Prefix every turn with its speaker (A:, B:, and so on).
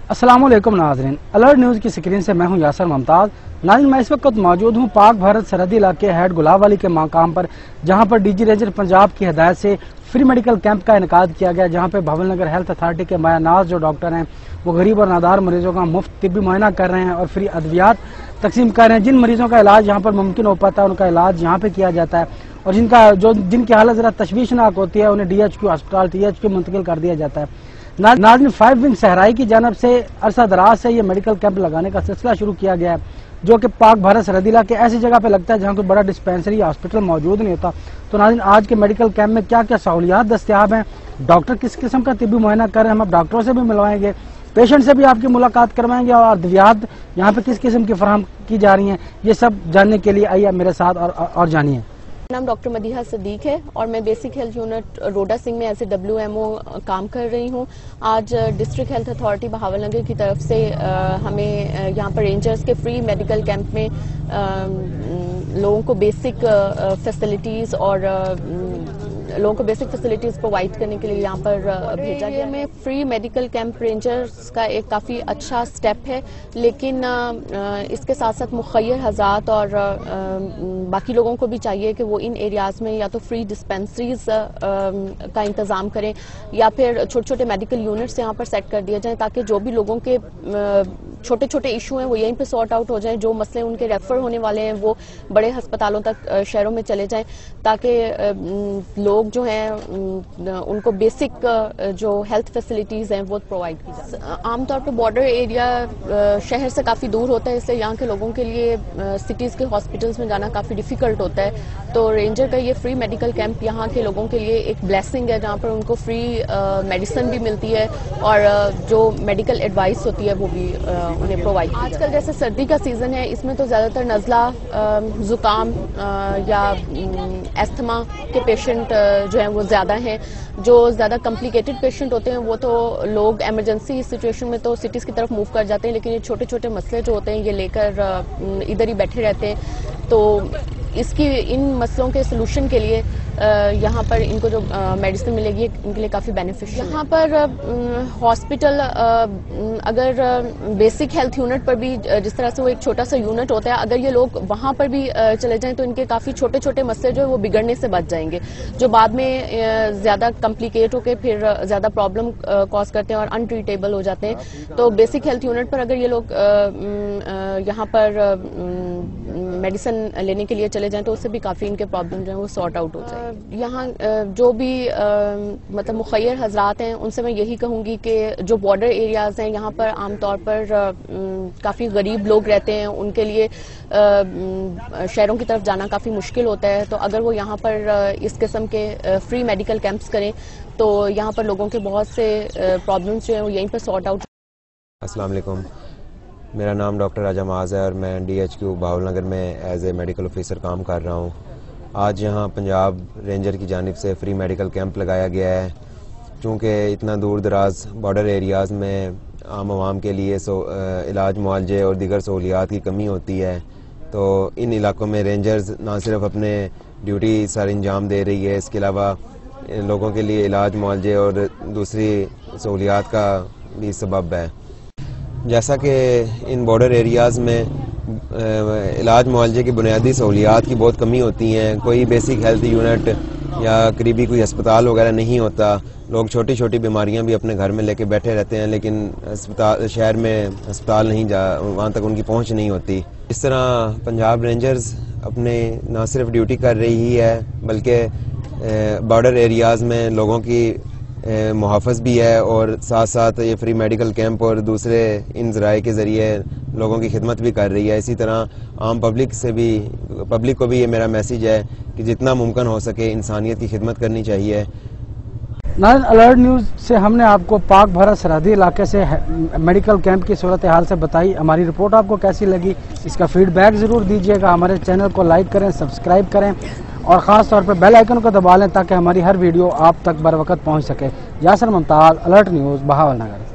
A: अस्सलाम वालेकुम नाज़रीन, अलर्ट न्यूज़ की स्क्रीन से मैं हूं यासर मुमताज़। नाज़रीन, मैं इस वक्त मौजूद हूं पाक भारत सरहदी इलाके हेड गुलाबवाली के मकाम पर, जहां पर डीजी रेंजर पंजाब की हिदायत से फ्री मेडिकल कैंप का इनेकाद किया गया, जहां पर भावल नगर हेल्थ अथॉरिटी के मायानाज जो डॉक्टर हैं वो गरीब और नादार मरीजों का मुफ्त तिब्बी मुआयना कर रहे हैं और फ्री अद्वियात तकसीम कर रहे हैं। जिन मरीजों का इलाज यहाँ पर मुमकिन हो पाता है उनका इलाज यहाँ पे किया जाता है, और जिनकी हालत जरा तशवीशनाक होती है उन्हें DHQ अस्पताल THQ मुंतकिल कर दिया जाता है। नाज़रीन, 5 विंग सहराई की जानब से अरसा दराज से ये मेडिकल कैंप लगाने का सिलसिला शुरू किया गया है, जो कि पाक भारत सरहदी इलाके ऐसी जगह पे लगता है जहाँ कोई बड़ा डिस्पेंसरी या हॉस्पिटल मौजूद नहीं होता। तो नाज़रीन, आज के मेडिकल कैंप में क्या क्या सहूलियात दस्तियाब हैं, डॉक्टर किस किस्म का तिब्बी मुआयना कर रहे हैं, हम अब डॉक्टरों से भी मिलवाएंगे, पेशेंट से भी आपकी मुलाकात करवाएंगे, और अद्वियात यहाँ पे किस किस्म की फराहम की जा रही हैं, ये सब जानने के लिए आइए मेरे साथ और जानिए।
B: नाम डॉक्टर मदीहा सदीक है और मैं बेसिक हेल्थ यूनिट रोडा सिंह में एज ए WMO काम कर रही हूँ। आज डिस्ट्रिक्ट हेल्थ अथॉरिटी बहावल नगर की तरफ से हमें यहाँ पर रेंजर्स के फ्री मेडिकल कैंप में लोगों को बेसिक फैसिलिटीज़ प्रोवाइड करने के लिए यहाँ पर भेजा गया। में फ्री मेडिकल कैंप रेंजर्स का एक काफ़ी अच्छा स्टेप है, लेकिन इसके साथ साथ मुखय्यर हज़ात और बाकी लोगों को भी चाहिए कि वो इन एरियाज़ में या तो फ्री डिस्पेंसरीज का इंतज़ाम करें या फिर छोटे छोटे मेडिकल यूनिट्स यहाँ पर सेट कर दिए जाएं, ताकि जो भी लोगों के छोटे छोटे इशू हैं वो यहीं पे सॉर्ट आउट हो जाएं, जो मसले उनके रेफर होने वाले हैं वो बड़े हस्पतालों तक शहरों में चले जाएं, ताकि लोग जो हैं उनको बेसिक जो हेल्थ फैसिलिटीज़ हैं वो प्रोवाइड की जाए। आमतौर पर बॉर्डर एरिया शहर से काफ़ी दूर होता है, इसलिए यहाँ के लोगों के लिए सिटीज़ के हॉस्पिटल्स में जाना काफ़ी डिफ़िकल्ट होता है। तो रेंजर का ये फ्री मेडिकल कैंप यहाँ के लोगों के लिए एक ब्लेसिंग है, जहाँ पर उनको फ्री मेडिसिन भी मिलती है और जो मेडिकल एडवाइस होती है वो भी उन्हें प्रोवाइड। आजकल जैसे सर्दी का सीज़न है, इसमें तो ज़्यादातर नज़ला, ज़ुकाम या एस्थमा के पेशेंट जो हैं वो ज़्यादा हैं। जो ज़्यादा कॉम्प्लिकेटेड पेशेंट होते हैं वो तो लोग एमरजेंसी सिचुएशन में तो सिटीज़ की तरफ मूव कर जाते हैं, लेकिन ये छोटे छोटे मसले जो होते हैं ये लेकर इधर ही बैठे रहते हैं। तो इन मसलों के सलूशन के लिए यहाँ पर इनको जो मेडिसिन मिलेगी इनके लिए काफ़ी बेनिफिशियल। यहाँ पर हॉस्पिटल अगर बेसिक हेल्थ यूनिट पर भी जिस तरह से वो एक छोटा सा यूनिट होता है, अगर ये लोग वहाँ पर भी चले जाएं तो इनके काफ़ी छोटे छोटे मसले जो है वो बिगड़ने से बच जाएंगे, जो बाद में ज़्यादा कॉम्प्लिकेट होकर फिर ज़्यादा प्रॉब्लम कॉज करते हैं और अनट्रीटेबल हो जाते हैं। तो बेसिक हेल्थ यूनिट पर अगर ये लोग यहाँ पर मेडिसिन लेने के लिए चले जाएं तो उससे भी काफ़ी इनके प्रॉब्लम जो है वो सॉर्ट आउट हो जाए। यहाँ जो भी मतलब मुखय्यर हजरात हैं उनसे मैं यही कहूँगी कि जो बॉर्डर एरियाज़ हैं यहाँ पर आमतौर पर काफ़ी गरीब लोग रहते हैं, उनके लिए शहरों की तरफ जाना काफ़ी मुश्किल होता है। तो अगर वो यहाँ पर इस किस्म के फ्री मेडिकल कैंप्स करें तो यहाँ पर लोगों के बहुत से प्रॉब्लम्स जो हैं वो यहीं पर सॉर्ट आउट।
C: अस्सलाम वालेकुम, मेरा नाम डॉक्टर राजा माज है और मैं DHQ भावल नगर में एज ए मेडिकल ऑफिसर काम कर रहा हूँ। आज यहाँ पंजाब रेंजर की जानिब से फ्री मेडिकल कैंप लगाया गया है, चूँकि इतना दूर दराज बॉर्डर एरियाज़ में आम आवाम के लिए इलाज मुआवजे और दीगर सहूलियात की कमी होती है। तो इन इलाकों में रेंजर्स ना सिर्फ अपने ड्यूटी सर अंजाम दे रही है, इसके अलावा लोगों के लिए इलाज मुआवजे और दूसरी सहूलियात का भी सबब है। जैसा कि इन बॉर्डर एरियाज़ में इलाज मुआवजे की बुनियादी सहूलियात की बहुत कमी होती हैं, कोई बेसिक हेल्थ यूनिट या करीबी कोई अस्पताल वगैरह नहीं होता, लोग छोटी छोटी बीमारियां भी अपने घर में लेके बैठे रहते हैं, लेकिन शहर में अस्पताल नहीं वहाँ तक उनकी पहुँच नहीं होती। इस तरह पंजाब रेंजर्स अपने ना सिर्फ ड्यूटी कर रही है बल्कि बॉर्डर एरियाज़ में लोगों की मुहाफ़ज़ भी है, और साथ साथ ये फ्री मेडिकल कैंप और दूसरे इन ज़राए के ज़रिए लोगों की खिदमत भी कर रही है। इसी तरह आम पब्लिक को भी ये मेरा मैसेज है कि जितना मुमकिन हो सके इंसानियत की खिदमत करनी चाहिए।
A: नाज़रीन, अलर्ट न्यूज़ से हमने आपको पाक भारत सरहदी इलाके से मेडिकल कैंप की सूरत हाल से बताई। हमारी रिपोर्ट आपको कैसी लगी, इसका फीडबैक ज़रूर दीजिएगा। हमारे चैनल को लाइक करें, सब्सक्राइब करें और ख़ास तौर पर बेल आइकन को दबा लें ताकि हमारी हर वीडियो आप तक बर वक्त पहुँच सके। यासर मुमताज़, अलर्ट न्यूज़, बहावल नगर।